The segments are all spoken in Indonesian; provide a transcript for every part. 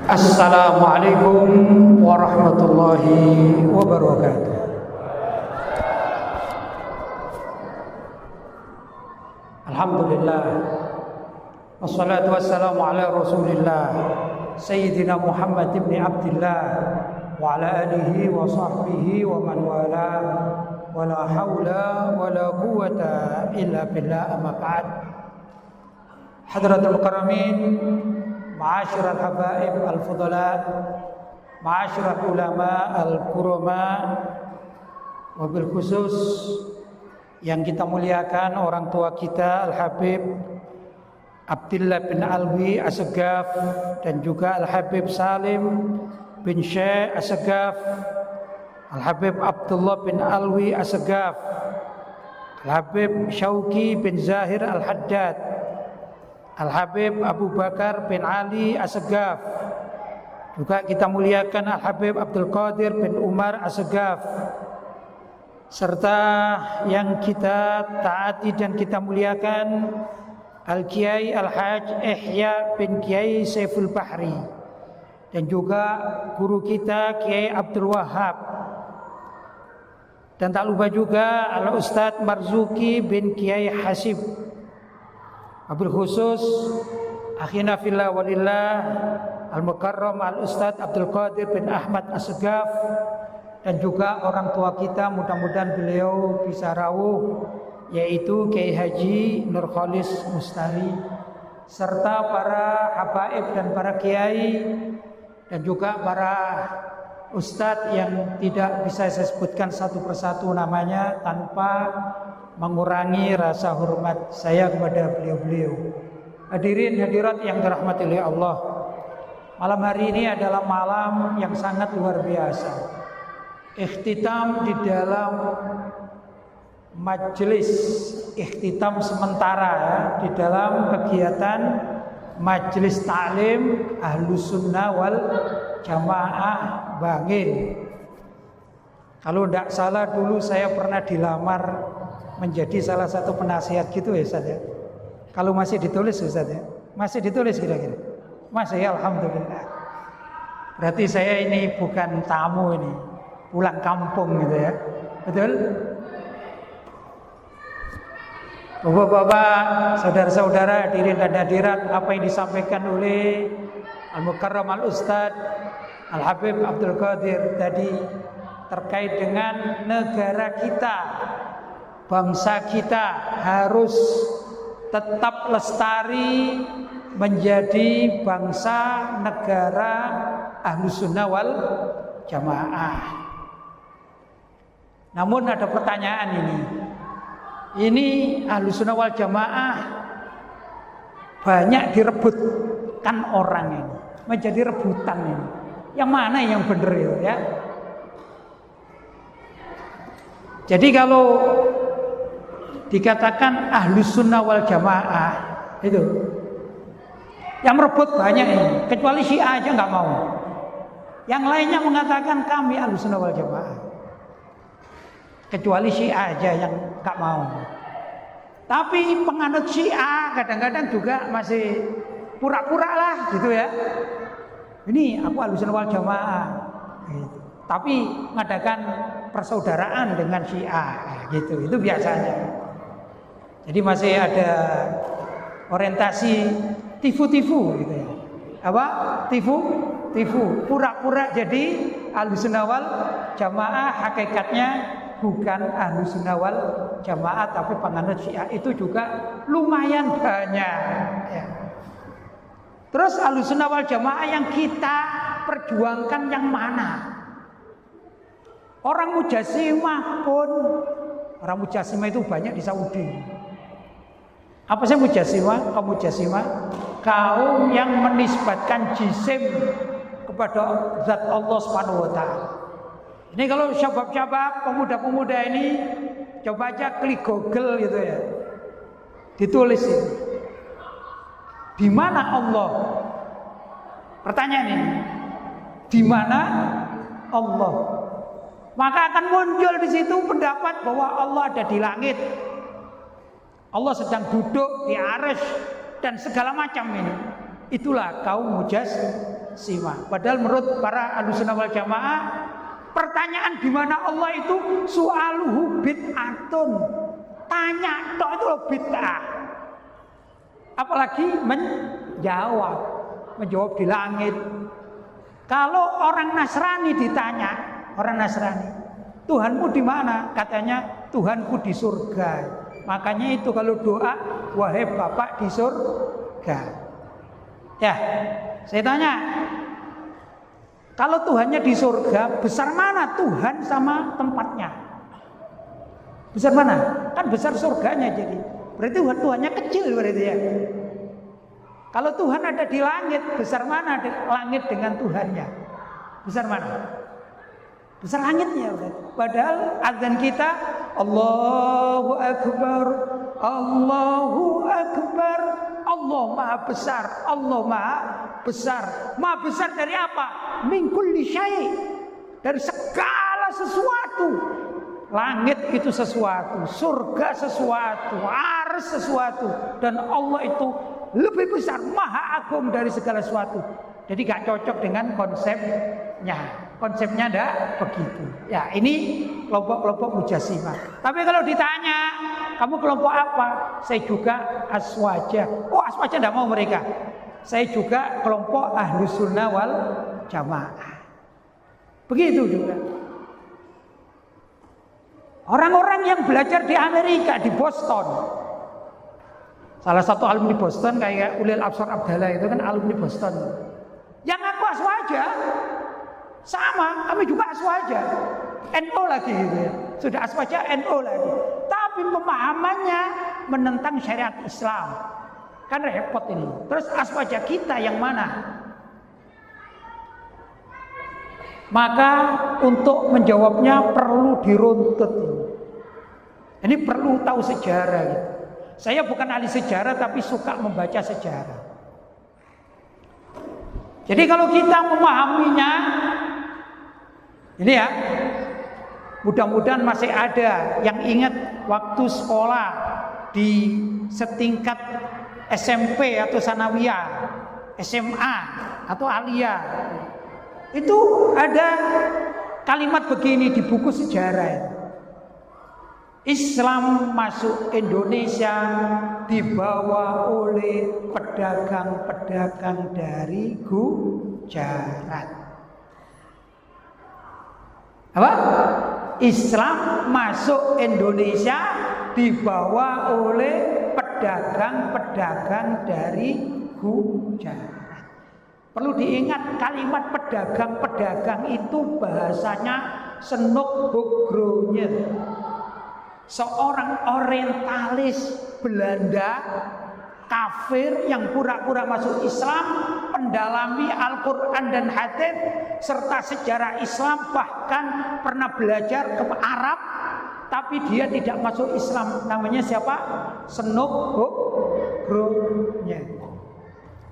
Assalamualaikum warahmatullahi wabarakatuh. Alhamdulillah, wassalatu wassalamu ala rasulillah Sayyidina Muhammad ibn Abdillah wa ala alihi wa sahbihi wa man wala wa la hawla wa la quwata illa billah, amma ba'd. Hadratul Karamin, ma'asyiral habaib al-fudala, ma'asyiral ulama al-kurama, wabil khusus yang kita muliakan orang tua kita Al-Habib Abdillah bin Alwi Assegaf dan juga Al-Habib Salim bin Syekh Assegaf, Al-Habib Abdullah bin Alwi Assegaf, Al-Habib Syauqi bin Zahir Al-Haddad, Al-Habib Abu Bakar bin Ali Assegaf. Juga kita muliakan Al-Habib Abdul Qadir bin Umar Assegaf, serta yang kita taati dan kita muliakan Al-Kiai Al-Haj Ihya bin Kiai Saiful Bahri, dan juga guru kita Kiai Abdul Wahab, dan tak lupa juga Al-Ustadz Marzuki bin Kiai Hasib. Wabil khusus akhina fillah walillah Al-Mukarram Al-Ustadz Abdul Qadir bin Ahmad Assegaf, dan juga orang tua kita, mudah-mudahan beliau bisa rawuh, yaitu Kiai Haji Nur Khalis Mustari, serta para habaib dan para kiai, dan juga para ustadz yang tidak bisa saya sebutkan satu persatu namanya tanpa mengurangi rasa hormat saya kepada beliau-beliau. Hadirin hadirat yang dirahmati oleh Allah, malam hari ini adalah malam yang sangat luar biasa. Ikhtitam di dalam majelis ikhtitam sementara ya, di dalam kegiatan majelis taklim Ahlus Sunnah wal Jamaah Bangil. Kalau tidak salah dulu saya pernah dilamar menjadi salah satu penasihat gitu ya Ustaz ya. Kalau masih ditulis Ustaz ya, masih ditulis kira-kira. Masih ya, alhamdulillah. Berarti saya ini bukan tamu ini, pulang kampung gitu ya. Betul? Bapak-bapak, saudara-saudara, hadirin dan hadirat, apa yang disampaikan oleh Al-Mukarram Al-Ustadz Al-Habib Abdul Qadir tadi terkait dengan negara kita, bangsa kita harus tetap lestari menjadi bangsa negara Ahlus Sunnah wal Jamaah. Namun ada pertanyaan ini Ahlus Sunnah wal Jamaah banyak direbutkan orang ini, menjadi rebutan ini. Yang mana yang benar itu ya? Jadi kalau dikatakan Ahlus Sunnah wal Jamaah itu yang merebut banyak ini, kecuali Syiah aja nggak mau. Yang lainnya mengatakan kami Ahlus Sunnah wal Jamaah, kecuali Syiah aja yang nggak mau. Tapi penganut Syiah kadang-kadang juga masih pura-pura lah gitu ya. Ini aku Ahlus Sunnah wal Jamaah gitu. Tapi mengadakan persaudaraan dengan Syiah gitu. Itu biasanya. Jadi masih ada orientasi tifu-tifu gitu ya. Apa? Tifu, pura-pura jadi Ahlus Sunnah wal Jamaah, hakikatnya bukan Ahlus Sunnah wal Jamaah, tapi penganut Syiah itu juga lumayan banyak ya. Terus Ahlus Sunnah wal Jamaah yang kita perjuangkan yang mana? Orang Mujassimah pun, orang Mujassimah itu banyak di Saudi. Apa sih Mujassimah? Kaum Mujassimah, kaum yang menisbatkan jisim kepada zat Allah Subhanahu wa taala. Ini kalau syabab-syabab, pemuda-pemuda ini coba aja klik Google gitu ya. Ditulis ini. Di mana Allah? Pertanyaan ini. Di mana Allah? Maka akan muncul di situ pendapat bahwa Allah ada di langit. Allah sedang duduk di arsy dan segala macam ini. Itulah kaum mujassimah. Padahal menurut para Ahlussunnah wal Jamaah, pertanyaan di mana Allah itu su'aluhu bid'atun. Tanya tok itu bid'ah. Apalagi menjawab di langit. Kalau orang Nasrani ditanya, orang Nasrani, Tuhanmu di mana? Katanya Tuhanku di surga. Makanya itu kalau doa, wahai Bapak di surga. Ya, saya tanya, kalau Tuhannya di surga, besar mana Tuhan sama tempatnya? Besar mana? Kan besar surganya jadi. Berarti Tuhannya kecil berarti ya. Kalau Tuhan ada di langit, besar mana langit dengan Tuhannya? Besar mana? Besar langitnya. Padahal azan kita Allahu Akbar, Allahu Akbar, Allah Maha Besar, Allah Maha Besar. Maha besar dari apa? Min kulli syai', dari segala sesuatu. Langit itu sesuatu, surga sesuatu, arsy sesuatu, dan Allah itu lebih besar, maha agung dari segala sesuatu. Jadi gak cocok dengan konsepnya. Konsepnya ndak begitu. Ya, ini kelompok-kelompok mujassimah. Tapi kalau ditanya, kamu kelompok apa? Saya juga aswaja. Oh, aswaja ndak mau mereka. Saya juga kelompok Ahlussunnah wal Jamaah. Begitu juga. Orang-orang yang belajar di Amerika, di Boston. Salah satu alumni Boston kayak Ulil Absar Abdallah itu kan alumni Boston. Yang aku aswaja, sama, kami juga aswaja. NO lagi gitu ya. Sudah aswaja NO lagi. Tapi pemahamannya menentang syariat Islam. Kan repot ini. Terus aswaja kita yang mana? Maka untuk menjawabnya perlu diruntut. Ini perlu tahu sejarah gitu. Saya bukan ahli sejarah tapi suka membaca sejarah. Jadi kalau kita memahaminya, ini ya, mudah-mudahan masih ada yang ingat waktu sekolah di setingkat SMP atau sanawiyah, SMA atau aliyah. Itu ada kalimat begini di buku sejarah. Islam masuk Indonesia dibawa oleh pedagang-pedagang dari Gujarat. Apa? Islam masuk Indonesia dibawa oleh pedagang-pedagang dari Gujarat. Perlu diingat kalimat pedagang-pedagang itu bahasanya Senuk Bogronya. Seorang orientalis Belanda kafir yang pura-pura masuk Islam, mendalami Al-Quran dan hadits serta sejarah Islam, bahkan pernah belajar ke Arab, tapi dia tidak masuk Islam. Namanya siapa? Senuk Bogronya.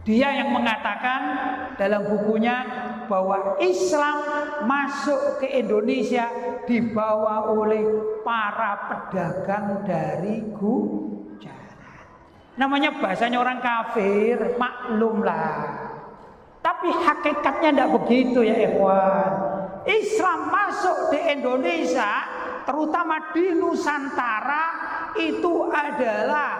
Dia yang mengatakan dalam bukunya bahwa Islam masuk ke Indonesia dibawa oleh para pedagang dari Gujarat. Namanya bahasanya orang kafir, maklumlah. Tapi hakikatnya tidak begitu ya ikhwan. Islam masuk di Indonesia, terutama di Nusantara, itu adalah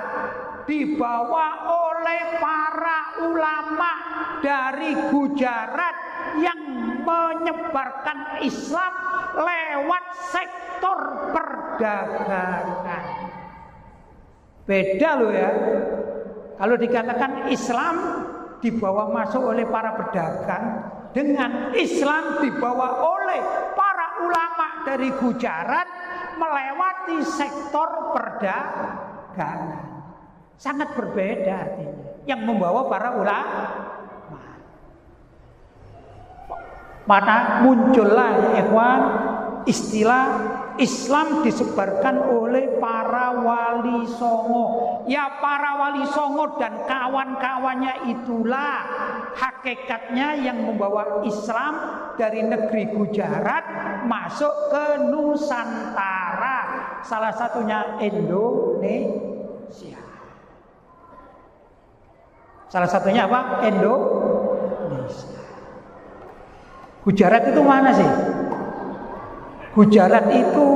dibawa oleh para ulama dari Gujarat yang menyebarkan Islam lewat sektor perdagangan. Beda loh ya. Kalau dikatakan Islam dibawa masuk oleh para pedagang dengan Islam dibawa oleh para ulama dari Gujarat melewati sektor perdagangan. Sangat berbeda artinya. Yang membawa para ulama. Maka muncullah ya ikhwan istilah Islam disebarkan oleh para wali songo. Ya para wali songo dan kawan-kawannya itulah hakikatnya yang membawa Islam dari negeri Gujarat masuk ke Nusantara. Salah satunya Indonesia. Salah satunya apa? Indonesia. Gujarat itu mana sih? Gujarat itu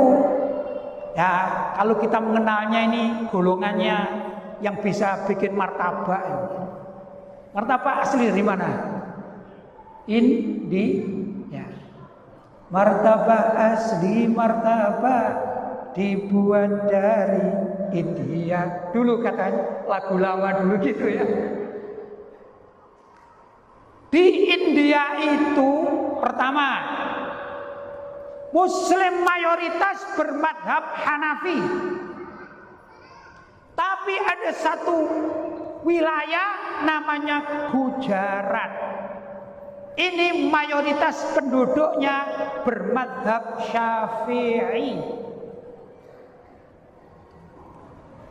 ya kalau kita mengenalnya ini golongannya yang bisa bikin martabak. Martabak asli dari mana? Ya. Martabak asli martabak dibuat dari India. Dulu katanya lagu lama dulu gitu ya. Di India itu pertama Muslim mayoritas bermadhab Hanafi. Tapi ada satu wilayah namanya Gujarat. Ini mayoritas penduduknya bermadhab Syafi'i.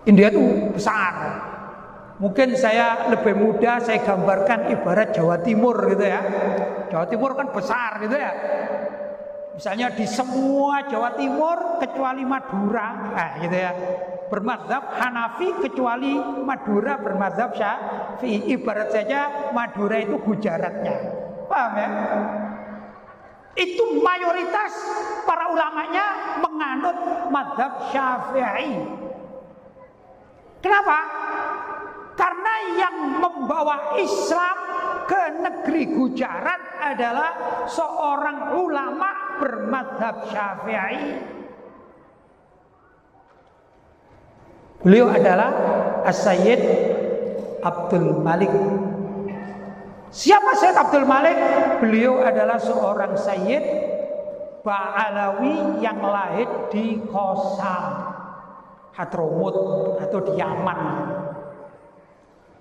India itu besar. Mungkin saya lebih mudah saya gambarkan ibarat Jawa Timur gitu ya. Jawa Timur kan besar gitu ya. Misalnya di semua Jawa Timur kecuali Madura, gitu ya. Bermadzhab Hanafi kecuali Madura bermadzhab Syafi'i. Ibarat saja Madura itu Gujaratnya. Paham ya? Itu mayoritas para ulamanya menganut madzhab Syafi'i. Kenapa? Karena yang membawa Islam ke negeri Gujarat adalah seorang ulama bermadzhab Syafi'i. Beliau adalah As-Sayyid Abdul Malik. Siapa Sayyid Abdul Malik? Beliau adalah seorang Sayyid Ba'alawi yang lahir di Qosam, Hadramut atau di Yaman.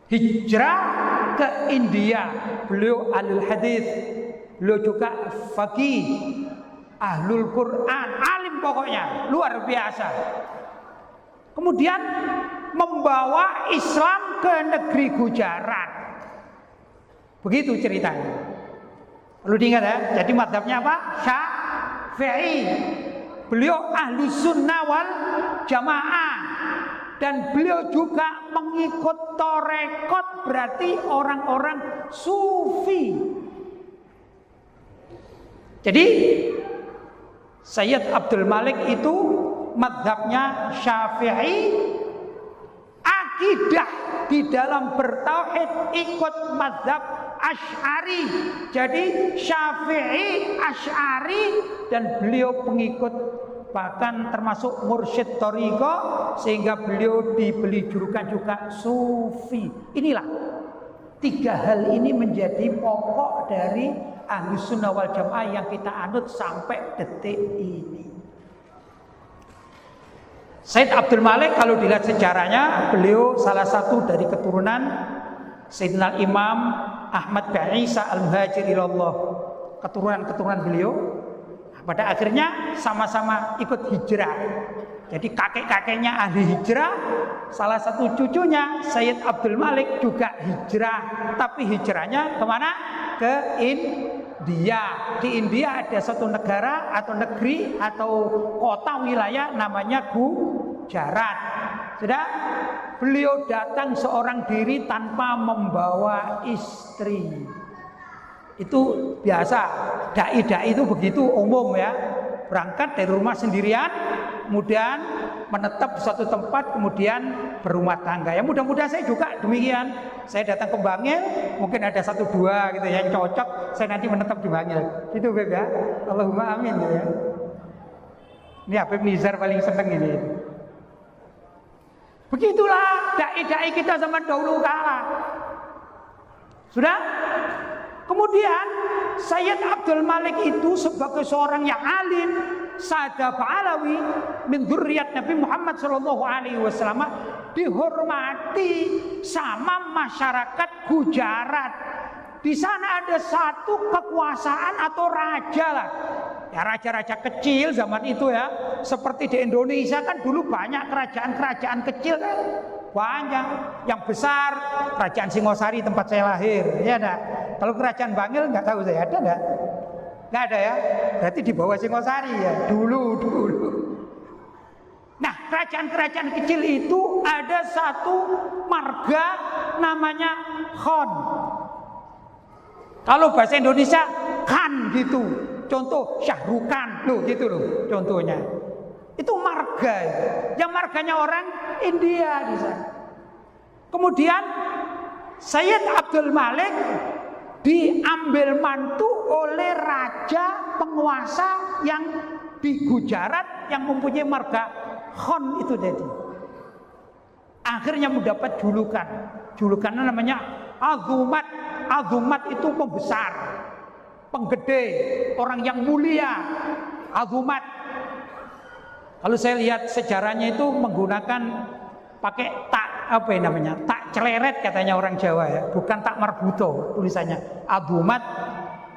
Hijrah ke India. Beliau ahlul hadis. Beliau juga faqih, ahlul Quran, alim pokoknya, luar biasa. Kemudian membawa Islam ke negeri Gujarat. Begitu ceritanya. Perlu diingat ya. Jadi mazhabnya apa? Syafi'i. Beliau ahli sunnah wal jamaah. Dan beliau juga mengikut torekot, berarti orang-orang sufi. Jadi Sayyid Abdul Malik itu mazhabnya Syafi'i, akidah di dalam bertauhid ikut mazhab Asy'ari. Jadi Syafi'i, Asy'ari, dan beliau pengikut bahkan termasuk mursyid thariqah, sehingga beliau diberi julukan juga sufi. Inilah tiga hal ini menjadi pokok dari ahli sunnah wal jamaah yang kita anut sampai detik ini. Sayyid Abdul Malik kalau dilihat sejarahnya, beliau salah satu dari keturunan Sayyidina Imam Ahmad bin Isa al-Muhajir ilallah. Keturunan beliau pada akhirnya sama-sama ikut hijrah. Jadi kakek-kakeknya ahli hijrah, salah satu cucunya Sayyid Abdul Malik juga hijrah. Tapi hijrahnya kemana? Ke India. Di India ada satu negara atau negeri atau kota wilayah namanya Gujarat. Sudah? Beliau datang seorang diri tanpa membawa istri. Itu biasa, dai-dai itu begitu umum ya. Berangkat dari rumah sendirian, kemudian menetap di suatu tempat, kemudian berumah tangga. Ya mudah-mudahan saya juga demikian. Saya datang ke Bangil, mungkin ada 1-2 gitu ya yang cocok, saya nanti menetap di Bangil. Gitu Beb ya. Allahumma amin gitu ya. Ini Habib Nizar paling seneng ini. Begitulah dai-dai kita zaman dahulu kala. Sudah? Kemudian Sayyid Abdul Malik itu sebagai seorang yang alim, Sada Ba'alawi min dzurriyyat Nabi Muhammad SAW, dihormati sama masyarakat Gujarat. Di sana ada satu kekuasaan atau raja lah. Ya raja-raja kecil zaman itu ya. Seperti di Indonesia kan dulu banyak kerajaan-kerajaan kecil kan. Banyak. Yang besar kerajaan Singosari tempat saya lahir. Ya enggak? Kalau kerajaan Bangil nggak tahu saya ada enggak? Nggak ada ya. Berarti di bawah Singosari ya. Dulu. Nah, kerajaan-kerajaan kecil itu ada satu marga namanya Khan. Kalau bahasa Indonesia Khan gitu. Contoh Syahrukan loh gitu loh contohnya. Itu marga. Yang marganya orang India di sana. Kemudian Sayyid Abdul Malik diambil mantu oleh raja penguasa yang di Gujarat yang mempunyai marga Khan itu tadi. Akhirnya mendapat julukan. Julukannya namanya Azumat. Azumat itu pembesar, penggede, orang yang mulia. Azumat. Kalau saya lihat sejarahnya itu menggunakan pakai tak apa namanya? Tak celeret katanya orang Jawa ya, bukan tak marbuto tulisannya. Azumat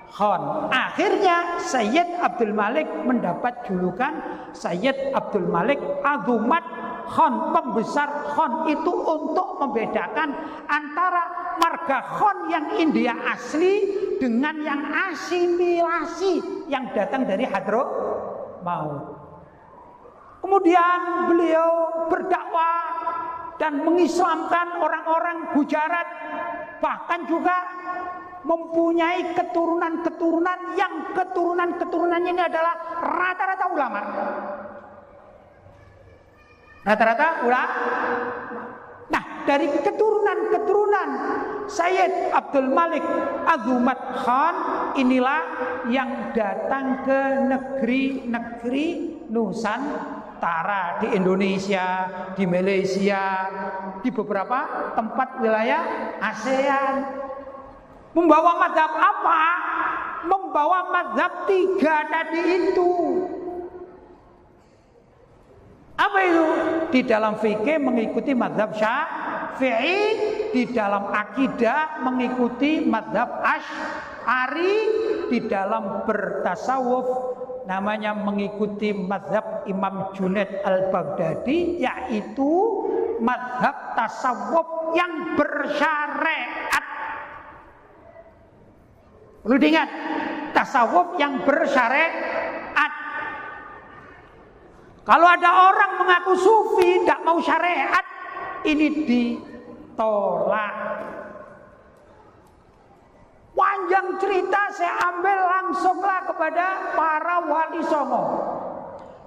Khan. Akhirnya Sayyid Abdul Malik mendapat julukan Sayyid Abdul Malik Azumat Khan, pembesar Khan, itu untuk membedakan antara marga Khan yang India asli dengan yang asimilasi yang datang dari Hadramaut. Kemudian beliau berdakwah dan mengislamkan orang-orang Gujarat, bahkan juga mempunyai keturunan-keturunan yang keturunan-keturunannya ini adalah rata-rata ulama. Rata-rata ulama. Nah, dari keturunan-keturunan Sayyid Abdul Malik Azumat Khan inilah yang datang ke negeri-negeri Nusantara, di Indonesia, di Malaysia, di beberapa tempat wilayah ASEAN. Membawa mazhab apa? Membawa mazhab 3 tadi itu. Apa itu? Di dalam fikih mengikuti mazhab Syafi'i, di dalam akidah mengikuti mazhab Asy'ari, di dalam bertasawuf namanya mengikuti mazhab Imam Junaid Al-Baghdadi, yaitu mazhab tasawuf yang bersyariat. Perlu diingat, tasawuf yang bersyariat. Kalau ada orang mengaku sufi, tidak mau syariat, ini ditolak. Panjang cerita saya ambil langsunglah kepada para wali songo.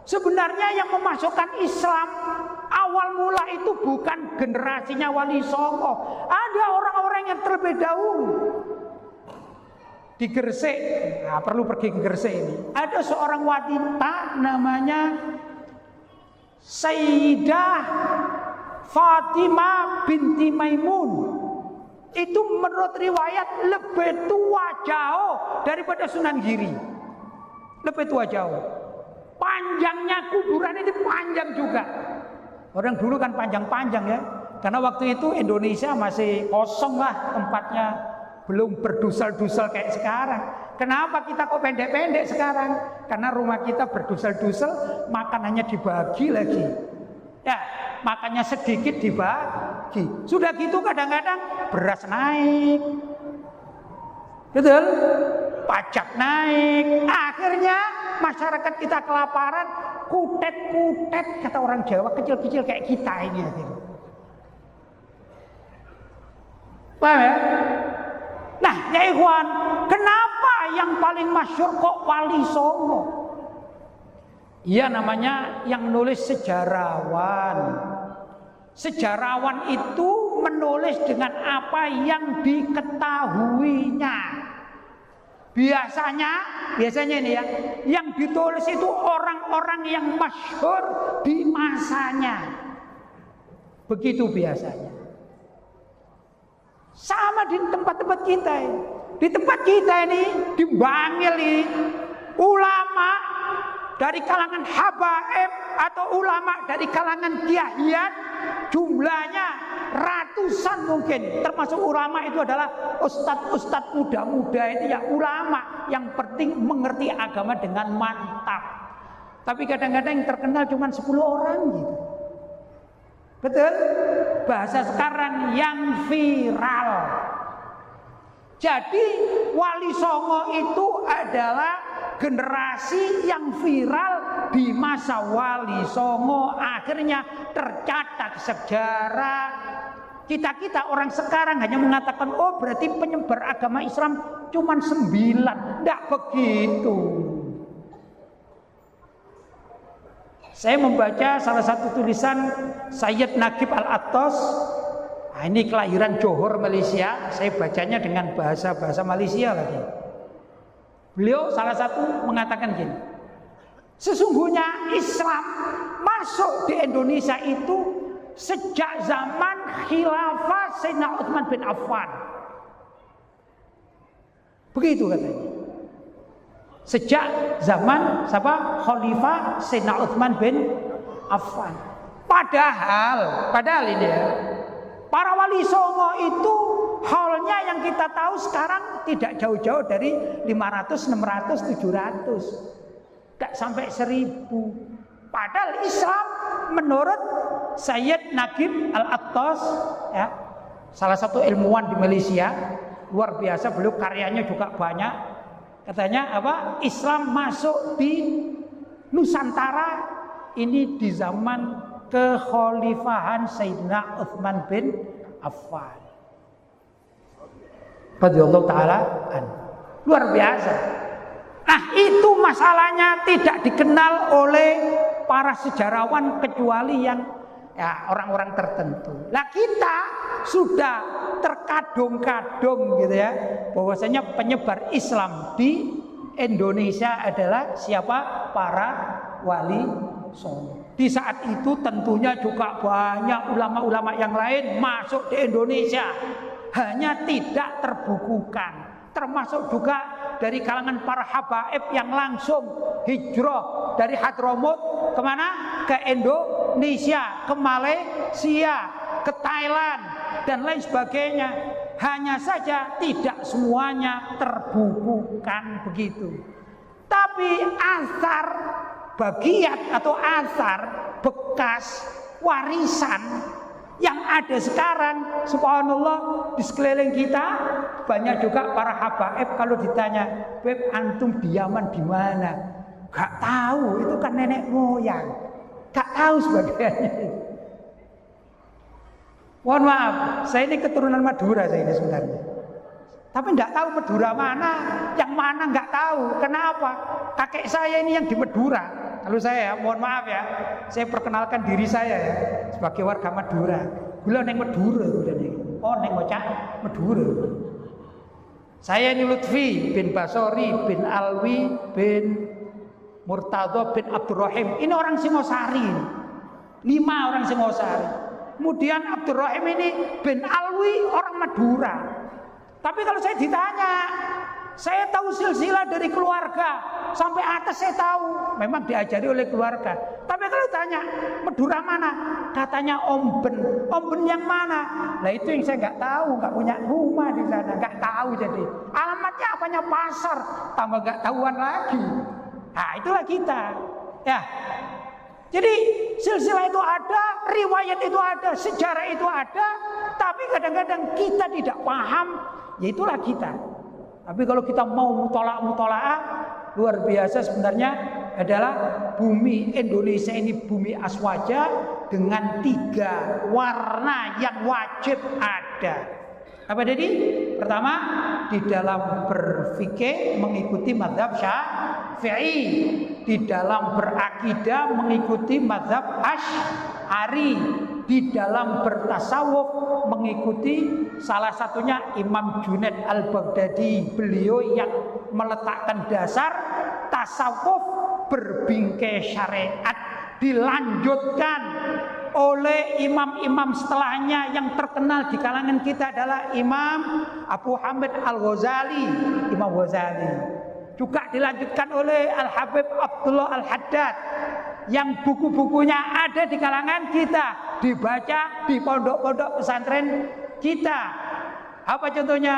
Sebenarnya yang memasukkan Islam awal mula itu bukan generasinya wali songo. Ada orang-orang yang terlebih dahulu. Di Gresik, nah, perlu pergi ke Gresik ini. Ada seorang wanita namanya Sayyidah Fatimah binti Maimun. Itu menurut riwayat lebih tua jauh daripada Sunan Giri. Lebih tua jauh. Panjangnya kuburan ini panjang juga. Orang dulu kan panjang-panjang ya. Karena waktu itu Indonesia masih kosong lah tempatnya. Belum berdusel-dusel kayak sekarang. Kenapa kita kok pendek-pendek sekarang? Karena rumah kita berdusel-dusel, makanannya dibagi lagi. Ya, makannya sedikit dibagi. Sudah gitu kadang-kadang beras naik. Betul? Pajak naik. Akhirnya masyarakat kita kelaparan, kutet-kutet kata orang Jawa, kecil-kecil kayak kita ini. Paham ya? Nah, ya ikhwan, kenapa yang paling masyhur kok Wali Songo? Iya, namanya yang nulis sejarawan. Sejarawan itu menulis dengan apa yang diketahuinya. Biasanya ini ya, yang ditulis itu orang-orang yang masyhur di masanya. Begitu biasanya. Sama di tempat-tempat kita ini. Di tempat kita ini, di Bangil ini, ulama dari kalangan habaib atau ulama dari kalangan kiaiat, jumlahnya ratusan mungkin. Termasuk ulama itu adalah ustadz-ustadz muda-muda itu ya, ulama yang penting mengerti agama dengan mantap. Tapi kadang-kadang yang terkenal cuma 10 orang gitu. Betul? Bahasa sekarang yang viral. Jadi Wali Songo itu adalah generasi yang viral di masa Wali Songo. Akhirnya tercatat sejarah, Kita orang sekarang hanya mengatakan, oh berarti penyebar agama Islam cuma 9. Tidak begitu. Saya membaca salah satu tulisan Sayyid Nagib Al-Attas. Nah, ini kelahiran Johor, Malaysia. Saya bacanya dengan bahasa Malaysia lagi. Beliau salah satu mengatakan gini, sesungguhnya Islam masuk di Indonesia itu sejak zaman khilafah Sayyidina Utsman bin Affan. Begitu katanya. Sejak zaman siapa? Khalifah Sayyidina Utsman bin Affan. Padahal ini ya, para wali songo itu haulnya yang kita tahu sekarang tidak jauh-jauh dari 500, 600, 700. Tidak sampai 1000. Padahal Islam menurut Sayyid Nagib Al-Attas, ya, salah satu ilmuwan di Malaysia, luar biasa, beliau karyanya juga banyak. Katanya apa? Islam masuk di Nusantara ini di zaman kekhalifahan Sayyidina Utsman bin Affan. Radhiyallahu taala anhu. Luar biasa. Nah, itu masalahnya tidak dikenal oleh para sejarawan kecuali yang ya orang-orang tertentu. Lah kita sudah terkadung-kadung gitu ya, bahwasanya penyebar Islam di Indonesia adalah siapa? Para wali songo. Di saat itu tentunya juga banyak ulama-ulama yang lain masuk di Indonesia, hanya tidak terbukukan. Termasuk juga dari kalangan para habaib yang langsung hijrah dari Hadramut kemana? Ke Indonesia, ke Malaysia, ke Thailand dan lain sebagainya. Hanya saja tidak semuanya terbukukan begitu. Tapi asar bagian atau asar bekas warisan yang ada sekarang, subhanallah, di sekeliling kita banyak juga para habaib. Kalau ditanya, "Beb, antum di Yaman di mana?" Gak tahu, itu kan nenek moyang. Gak tahu sebagainya. Mohon maaf, saya ini keturunan Madura saya ini sebenarnya. Tapi tidak tahu Madura mana, yang mana nggak tahu. Kenapa? Kakek saya ini yang di Madura. Kalau saya, mohon maaf ya, saya perkenalkan diri saya ya sebagai warga Madura. Gula neng Madura, oh neng Bocah Madura. Saya ini Lutfi bin Basori bin Alwi bin Murtadho bin Abdurrahim. Ini orang Singosari, 5 orang Singosari. Kemudian Abdurrahim ini bin Alwi orang Madura. Tapi kalau saya ditanya, saya tahu silsilah dari keluarga sampai atas saya tahu, memang diajari oleh keluarga. Tapi kalau tanya Madura mana, katanya Omben. Omben yang mana? Nah itu yang saya nggak tahu, nggak punya rumah di sana, nggak tahu. Jadi alamatnya apanya pasar, tambah nggak tahuan lagi. Nah itulah kita, ya. Jadi silsilah itu ada, riwayat itu ada, sejarah itu ada, tapi kadang-kadang kita tidak paham. Ya itulah kita. Tapi kalau kita mau mutola'ah, luar biasa sebenarnya adalah bumi Indonesia ini bumi aswaja dengan 3 warna yang wajib ada. Apa tadi? Pertama, di dalam berfikih mengikuti mazhab Syafi'i, di dalam berakidah mengikuti mazhab Asy'ari, di dalam bertasawuf mengikuti salah satunya Imam Junaid Al-Baghdadi. Beliau yang meletakkan dasar tasawuf berbingkai syariat, dilanjutkan oleh imam-imam setelahnya. Yang terkenal di kalangan kita adalah Imam Abu Hamid Al-Ghazali, Imam Ghazali. Juga dilanjutkan oleh Al-Habib Abdullah Al-Haddad, yang buku-bukunya ada di kalangan kita, dibaca di pondok-pondok pesantren kita. Apa contohnya?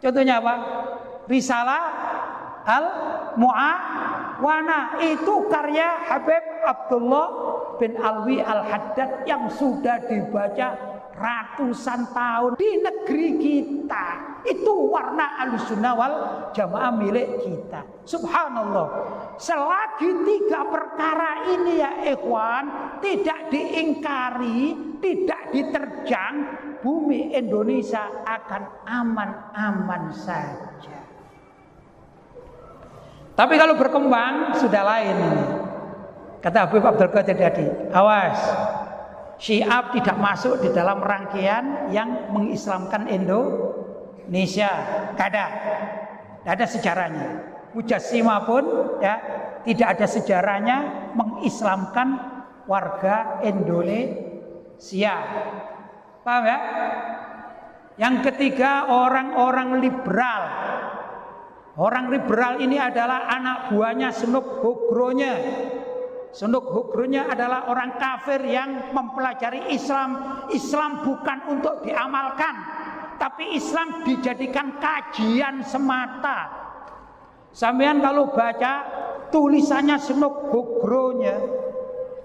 Contohnya apa? Risalah Al-Mu'awana, itu karya Habib Abdullah bin Alwi Al-Haddad yang sudah dibaca ratusan tahun di negeri kita. Itu warna Ahlussunnah wal Jamaah milik kita. Subhanallah. Selagi 3 perkara ini ya ikhwan tidak diingkari, tidak diterjang, bumi Indonesia akan aman-aman saja. Tapi kalau berkembang sudah lain ini. Kata Habib Abdul Qadir tadi, awas, Syiah tidak masuk di dalam rangkaian yang mengislamkan Indonesia. Tidak ada sejarahnya. Mujassimah pun ya tidak ada sejarahnya mengislamkan warga Indonesia. Paham ya? Yang ketiga, orang-orang liberal. Orang liberal ini adalah anak buahnya Snoop Hogronya. Snoop Hogronya adalah orang kafir yang mempelajari Islam. Islam bukan untuk diamalkan, tapi Islam dijadikan kajian semata. Sampean kalau baca tulisannya Snoop Hogronya,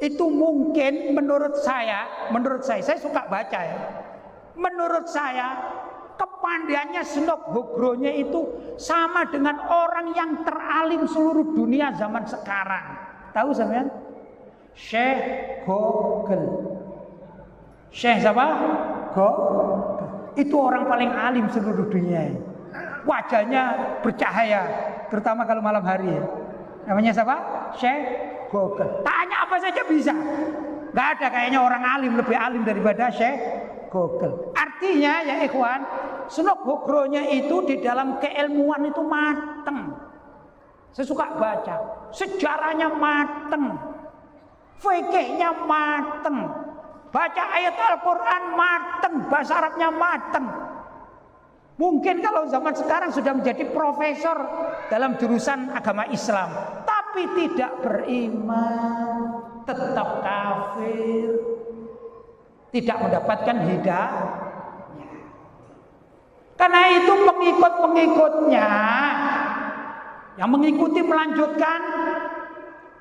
itu mungkin menurut saya suka baca ya. Menurut saya kepandaiannya Snoop Hogronya itu sama dengan orang yang teralim seluruh dunia zaman sekarang. Tahu sampean? Syekh Google. Syekh siapa? Google. Itu orang paling alim seluruh dunia. Wajahnya bercahaya, terutama kalau malam hari ya. Namanya siapa? Syekh Google. Tanya apa saja bisa. Gak ada kayaknya orang alim lebih alim daripada Syekh Google. Artinya ya ikhwan, Snoop Hogronya itu di dalam keilmuan itu mateng. Saya suka baca, sejarahnya mateng, fikihnya mateng, baca ayat Al-Quran mateng, bahasa Arabnya mateng. Mungkin kalau zaman sekarang sudah menjadi profesor dalam jurusan agama Islam, tapi tidak beriman, tetap kafir, tidak mendapatkan hidayah. Karena itu pengikut-pengikutnya yang mengikuti melanjutkan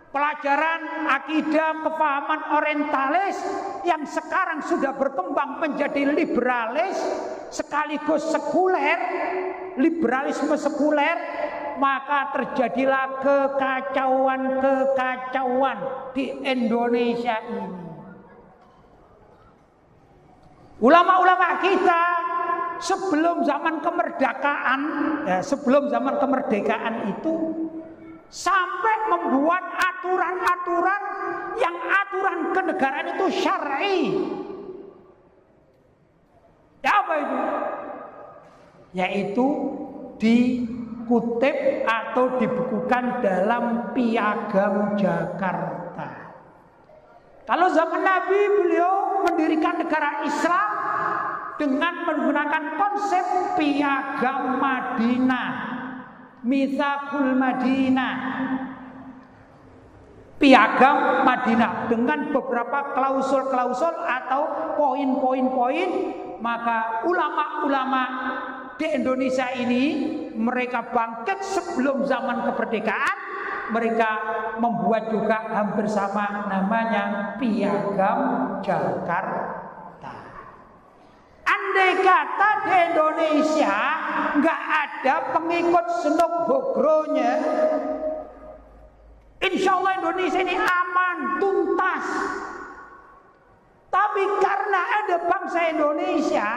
pelajaran akidah kefahaman orientalis yang sekarang sudah berkembang menjadi liberalis sekaligus sekuler, liberalisme sekuler, maka terjadilah kekacauan di Indonesia ini. Ulama-ulama kita sebelum zaman kemerdekaan itu sampai membuat aturan-aturan yang aturan kenegaraan itu syar'i. Apa itu? Yaitu dikutip atau dibukukan dalam Piagam Jakarta. Kalau zaman Nabi, beliau mendirikan negara Islam dengan menggunakan konsep Piagam Madinah, Mitsaqul Madinah, Piagam Madinah dengan beberapa klausul-klausul atau poin-poin-poin. Maka ulama-ulama di Indonesia ini mereka bangkit sebelum zaman kemerdekaan. Mereka membuat juga hampir sama, namanya Piagam Jakarta. Andai kata di Indonesia nggak ada pengikut Snoop Hogronya, insya Allah Indonesia ini aman, tuntas. Tapi karena ada bangsa Indonesia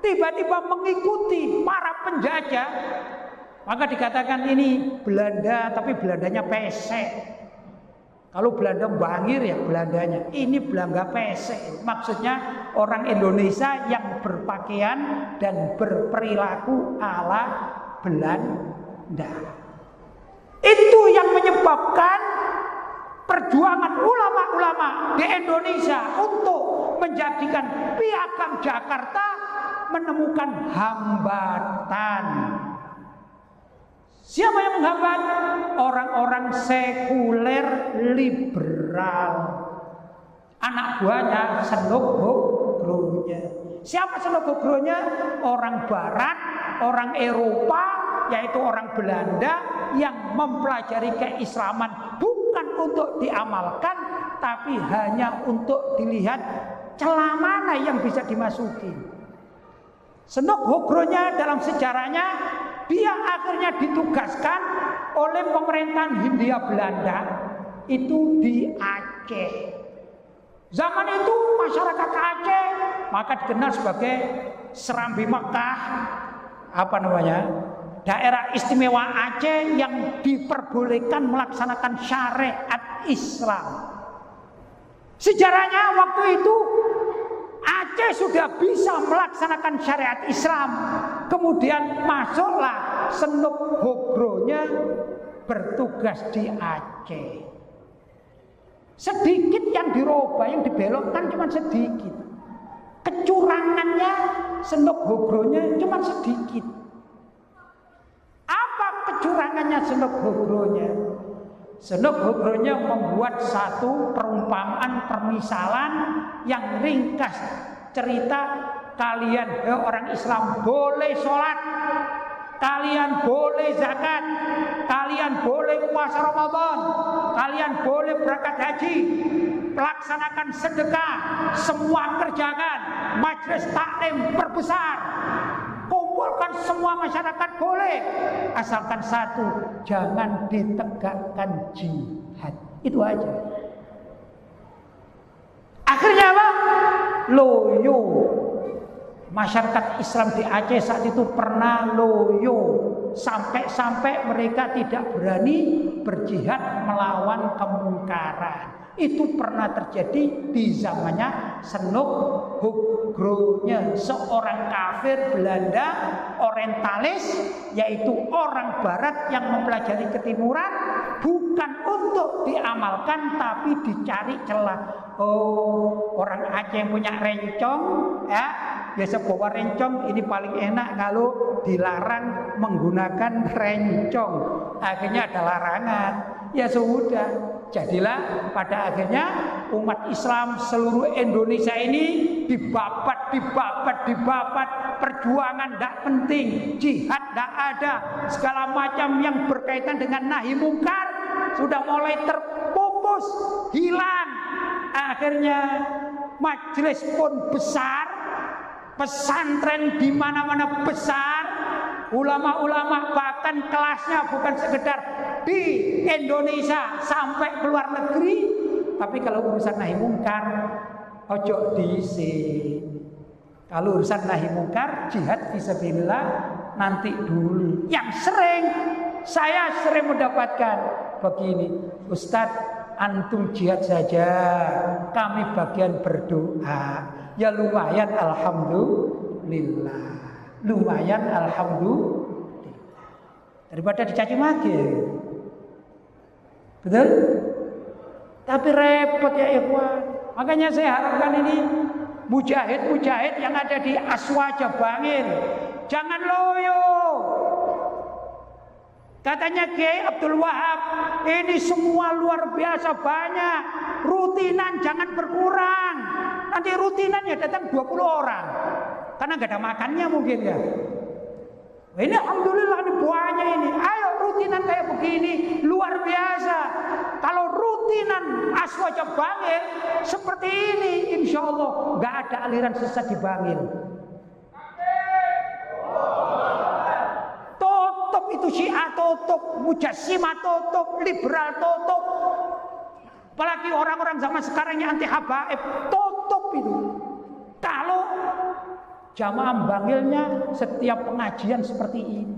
tiba-tiba mengikuti para penjajah, maka dikatakan ini Belanda, tapi Belandanya pesek. Kalau Belanda bangir ya Belandanya, ini Belanda pesek. Maksudnya orang Indonesia yang berpakaian dan berperilaku ala Belanda. Itu yang menyebabkan perjuangan ulama-ulama di Indonesia untuk menjadikan Piagam Jakarta menemukan hambatan. Siapa yang menghambat? Orang-orang sekuler liberal. Anak buahnya Snoop Hogronya. Siapa Snoop Hogronya? Orang Barat, orang Eropa, yaitu orang Belanda yang mempelajari keislaman bukan untuk diamalkan, tapi hanya untuk dilihat celah mana yang bisa dimasuki. Senok Hogronya dalam sejarahnya, dia akhirnya ditugaskan oleh pemerintahan Hindia Belanda itu di Aceh. Zaman itu masyarakat Aceh maka dikenal sebagai Serambi Mekah, daerah istimewa Aceh yang diperbolehkan melaksanakan syariat Islam. Sejarahnya waktu itu Aceh sudah bisa melaksanakan syariat Islam. Kemudian masuklah Senok Hogronya bertugas di Aceh. Sedikit yang dirubah, yang dibelokkan cuma sedikit. Kecurangannya Senok Hogronya cuma sedikit. Apa kecurangannya Senok Hogronya? Senok Hogronya membuat satu perumpamaan permisalan yang ringkas cerita, kalian orang Islam boleh sholat, kalian boleh zakat, kalian boleh puasa Ramadan, kalian boleh berangkat haji, pelaksanakan sedekah, semua kerjakan, majelis taklim perbesar, kumpulkan semua masyarakat boleh, asalkan satu, jangan ditegakkan jihad. Itu aja. Akhirnya apa? Loyo. Masyarakat Islam di Aceh saat itu pernah loyo, sampai-sampai mereka tidak berani berjihad melawan kemungkaran. Itu pernah terjadi di zamannya Senok Hogronya, seorang kafir Belanda orientalis, yaitu orang barat yang mempelajari ketimuran bukan untuk diamalkan tapi dicari celah. Oh, orang Aceh yang punya rencong, ya biasa bawa rencong, ini paling enak kalau dilarang menggunakan rencong. Akhirnya ada larangan. Ya sudah, jadilah pada akhirnya umat Islam seluruh Indonesia ini dibabat, perjuangan tidak penting, jihad tidak ada, segala macam yang berkaitan dengan nahi mungkar sudah mulai terpupus, hilang. Akhirnya majelis pun besar, pesantren di mana-mana besar, ulama-ulama bahkan kelasnya bukan sekedar di Indonesia sampai ke luar negeri. Tapi kalau urusan nahi mungkar ojo dhisik. Kalau urusan nahi mungkar, jihad fisabilillah nanti dulu. Yang saya sering mendapatkan begini, Ustadz, antum jihad saja, kami bagian berdoa. Ya lumayan, alhamdulillah. Lumayan, alhamdulillah. Daripada dicaci maki. Betul? Tapi repot ya ikhwan. Makanya saya harapkan ini mujahid-mujahid yang ada di Aswaja Bangil, jangan loyo. Katanya Kiai Abdul Wahab, ini semua luar biasa banyak, rutinan jangan berkurang. Nanti rutinan ya datang 20 orang, karena nggak ada makannya mungkin ya. Ini alhamdulillah ini banyak ini. Ayo rutinan kayak begini luar biasa. Kalau rutinan Aswaja Bangil seperti ini, insya Allah nggak ada aliran sesat di Bangil. Tutup itu Syiah, tutup Mujassimah, tutup liberal, tutup. Apalagi orang-orang zaman sekarang yang anti habaib, tutup itu. Kalau jamaah Bangilnya setiap pengajian seperti ini,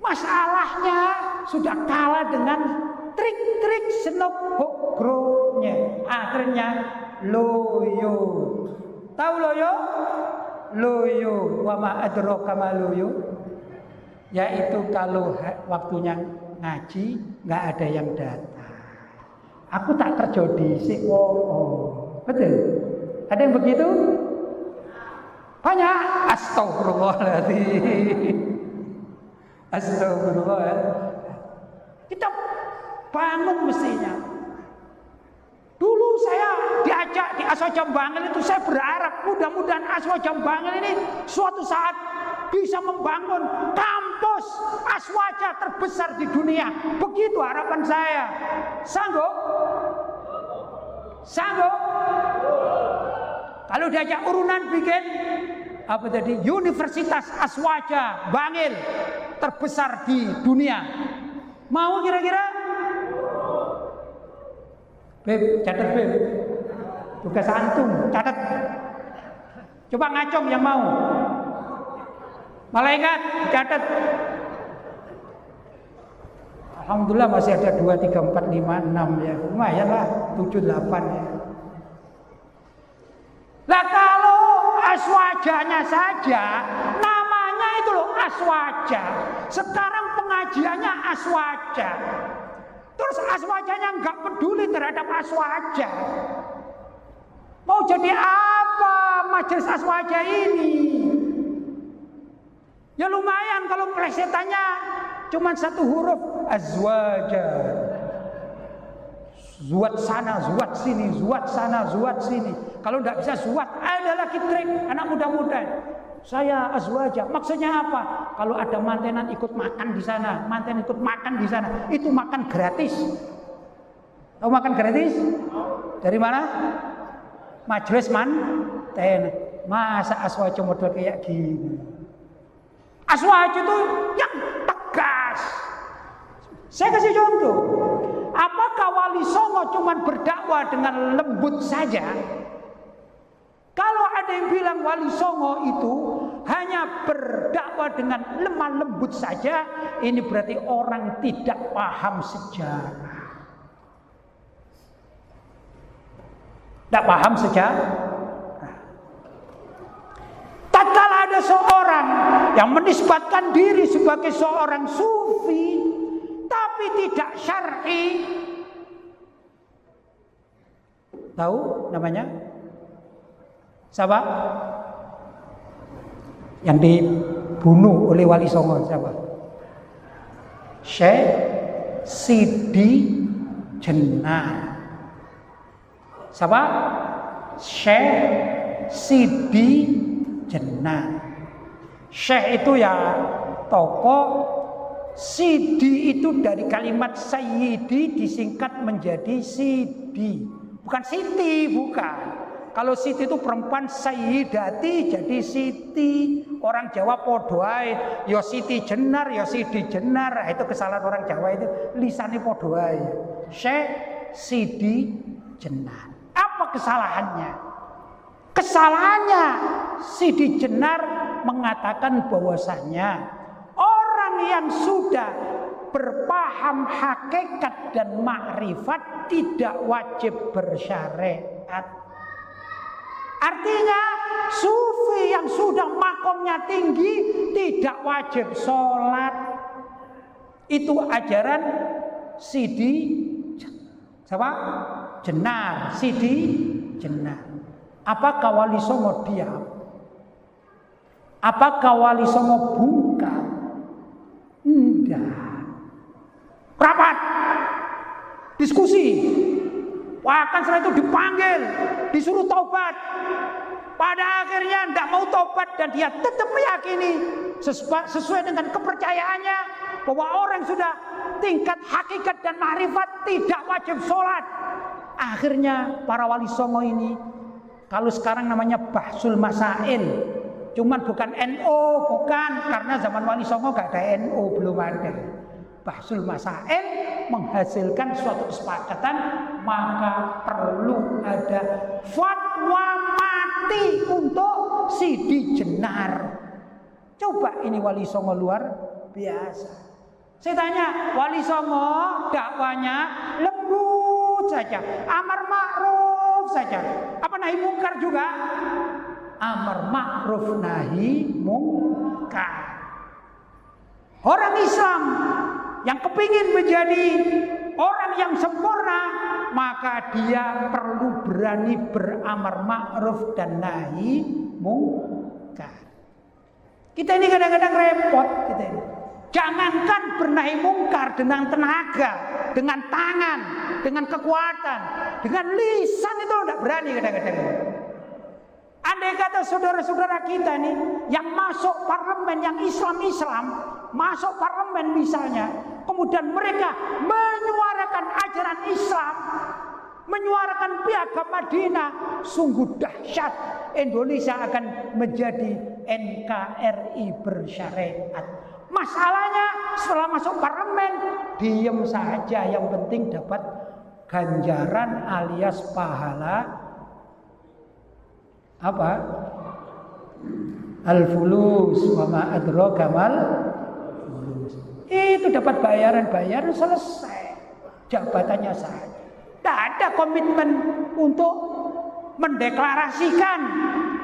masalahnya sudah kalah dengan trik-trik Senok Hogronya. Akhirnya loyo. Tahu loyo? Loyo. Wa ma adraka ma loyo? Yaitu kalau waktunya ngaji nggak ada yang datang. Aku tak kerja dhisik. Oh. Betul? Ada yang begitu? Banyak. Astagfirullahaladzim. Astagfirullah. Kita bangun mestinya. Dulu saya diajak di Aswaja Bangil itu, saya berharap mudah-mudahan Aswaja Bangil ini suatu saat bisa membangun kampus Aswaja terbesar di dunia. Begitu harapan saya. Sanggup? Sanggup? Kalau diajak urunan bikin apa tadi? Universitas Aswaja Bangil terbesar di dunia. Mau kira-kira? Beb, catat Beb. Tugas antum, catat. Coba ngacong yang mau. Malaikat, catat. Alhamdulillah masih ada 2, 3, 4, 5, 6 ya. Lumayan lah, 7, 8 ya. Lah kalau aswajanya saja, namanya itu loh aswaja. Sekarang pengajiannya aswaja. Terus aswajanya nggak peduli terhadap aswaja. Mau jadi apa majelis aswaja ini? Ya lumayan kalau plesetannya cuma satu huruf azwaja. Zuat sana, zuat sini, zuat sana, zuat sini. Kalau tidak bisa zuat, ada lagi trik anak muda-muda. Saya azwaja, maksudnya apa? Kalau ada mantenan ikut makan di sana, manten ikut makan di sana, itu makan gratis. Tahu makan gratis? Dari mana? Majelis manten. Masa aswaja model kayak gini? Aswaja itu yang tegas. Saya kasih contoh. Apakah Wali Songo cuma berdakwah dengan lembut saja? Kalau ada yang bilang Wali Songo itu hanya berdakwah dengan lemah lembut saja, ini berarti orang tidak paham sejarah. Tidak paham sejarah. Tatkala ada seorang yang menisbatkan diri sebagai seorang sufi, tapi tidak syar'i. Tahu namanya? Siapa? Yang dibunuh oleh Wali Songo siapa? Syekh Sidi Jenar. Siapa? Syekh Sidi Jenar. Syekh itu ya tokoh. Sidi itu dari kalimat sayyidi disingkat menjadi Sidi. Bukan Siti, bukan. Kalau Siti itu perempuan sayyidati jadi Siti. Orang Jawa podoai, ya Siti Jenar, ya Sidi Jenar. Itu kesalahan orang Jawa itu, lisannya podoai. Syekh Sidi Jenar. Apa kesalahannya? Kesalahannya Sidi Jenar mengatakan bahwasannya yang sudah berpaham hakikat dan makrifat tidak wajib bersyariat. Artinya sufi yang sudah makomnya tinggi tidak wajib sholat. Itu ajaran Sidi siapa? Jenar. Sidi Jenar. Apakah Wali Songo diam? Apakah Wali Songo bungkam? Enggak. Rapat, diskusi, bahkan setelah itu dipanggil, disuruh taubat. Pada akhirnya tidak mau taubat dan dia tetap meyakini sesuai dengan kepercayaannya bahwa orang sudah tingkat hakikat dan ma'rifat tidak wajib sholat. Akhirnya para Wali Songo ini, kalau sekarang namanya bahsul masail. Cuman bukan NO, bukan, karena zaman Wali Songo gak ada NO, belum ada. Bahsul masail menghasilkan suatu kesepakatan, maka perlu ada fatwa mati untuk Sidi Jenar. Coba ini Wali Songo luar biasa. Saya tanya, Wali Songo dakwanya lembut saja, amar ma'ruf saja, apa nahi mungkar juga? Amar ma'ruf nahi mungkar. Orang Islam yang kepingin menjadi orang yang sempurna, maka dia perlu berani beramar ma'ruf dan nahi mungkar. Kita ini kadang-kadang repot kita ini. Jangankan bernahi mungkar dengan tenaga, dengan tangan, dengan kekuatan, dengan lisan itu tidak berani kadang-kadang. Andai kata saudara-saudara kita nih yang masuk parlemen yang Islam-Islam, masuk parlemen misalnya, kemudian mereka menyuarakan ajaran Islam, menyuarakan piagam Madinah, sungguh dahsyat Indonesia akan menjadi NKRI bersyariat. Masalahnya setelah masuk parlemen diem saja, yang penting dapat ganjaran alias pahala apa? Al-fulus wa ma adraka mal fulus. Itu dapat bayaran selesai. Jabatannya saja. Tidak ada komitmen untuk mendeklarasikan.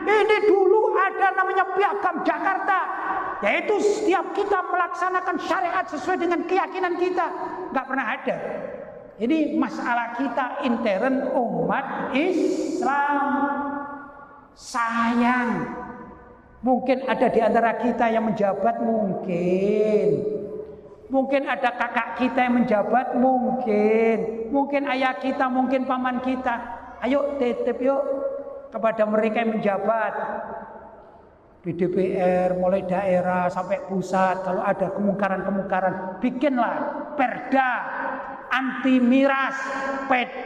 Ini dulu ada namanya Piagam Jakarta, yaitu setiap kita melaksanakan syariat sesuai dengan keyakinan kita. Nggak pernah ada. Ini masalah kita intern umat Islam. Sayang, mungkin ada di antara kita yang menjabat, mungkin ada kakak kita yang menjabat, mungkin ayah kita, mungkin paman kita. Ayo titip yuk kepada mereka yang menjabat di DPR, mulai daerah sampai pusat. Kalau ada kemungkaran, bikinlah perda anti miras,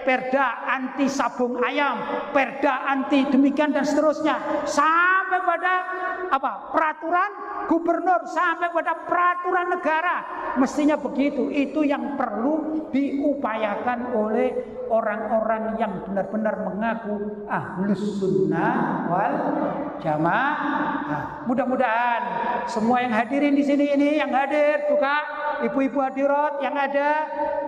perda anti sabung ayam, perda anti demikian dan seterusnya, sampai pada peraturan gubernur, sampai pada peraturan negara. Mestinya begitu. Itu yang perlu diupayakan oleh orang-orang yang benar-benar mengaku ahlus sunnah wal jamaah. Mudah-mudahan semua yang hadirin di sini ini, yang hadir juga ibu-ibu hadirat yang ada,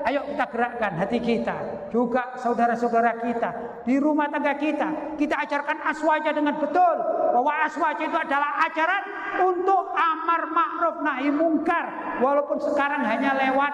ayo kita gerakkan hati kita, juga saudara-saudara kita di rumah tangga kita. Kita ajarkan aswaja dengan betul, bahwa aswaja itu adalah ajaran untuk amar ma'ruf nahi mungkar. Walaupun sekarang hanya lewat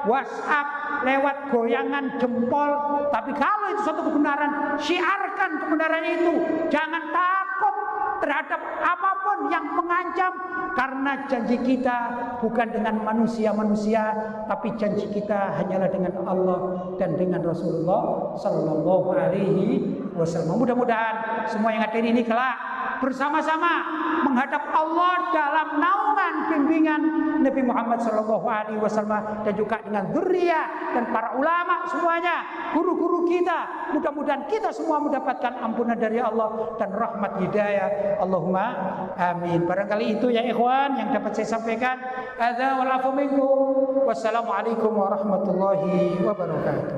WhatsApp, lewat goyangan jempol, tapi kalau itu suatu kebenaran, syiarkan kebenaran itu. Jangan takut terhadap apapun yang mengancam, karena janji kita bukan dengan manusia-manusia, tapi janji kita hanyalah dengan Allah dan dengan Rasulullah Sallallahu Alaihi Wasallam. Mudah-mudahan semua yang hadir ini kelak bersama-sama menghadap Allah dalam naungan bimbingan Nabi Muhammad Sallallahu Alaihi Wasallam, dan juga dengan dzurriyyah dan para ulama semuanya, guru-guru kita. Mudah-mudahan kita semua mendapatkan ampunan dari Allah dan rahmat hidayah. Allahumma amin. Barangkali itu ya ikhwan yang dapat saya sampaikan. Adza wal afu minkum. Wassalamualaikum warahmatullahi wabarakatuh.